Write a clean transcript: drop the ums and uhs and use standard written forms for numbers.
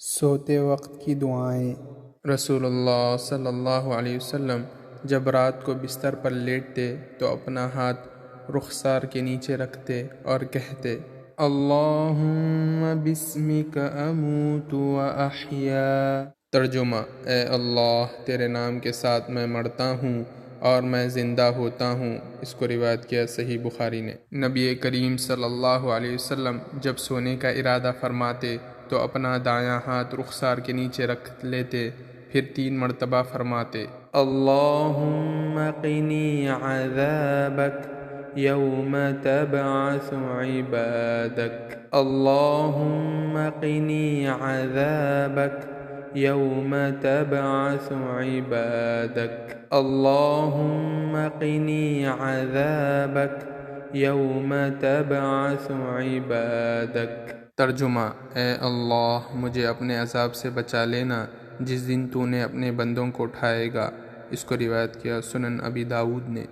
سوتے وقت کی دعائیں۔ رسول اللہ صلی اللہ علیہ وسلم جب رات کو بستر پر لیٹتے تو اپنا ہاتھ رخسار کے نیچے رکھتے اور کہتے: اللہم بسمک اموت و احیا۔ ترجمہ: اے اللہ، تیرے نام کے ساتھ میں مرتا ہوں اور میں زندہ ہوتا ہوں۔ اس کو روایت کیا صحیح بخاری نے۔ نبی کریم صلی اللہ علیہ وسلم جب سونے کا ارادہ فرماتے تو اپنا دایاں ہاتھ رخسار کے نیچے رکھ لیتے، پھر 3 مرتبہ فرماتے: اللہم قنی عذابک یوم تبعث عبادک، اللہم قنی عذابک یوم تبعث عبادک، اللہم قنی عذابک یوم تبعث عبادک۔ ترجمہ: اے اللہ، مجھے اپنے عذاب سے بچا لینا جس دن تو نے اپنے بندوں کو اٹھائے گا۔ اس کو روایت کیا سنن ابی داؤد نے۔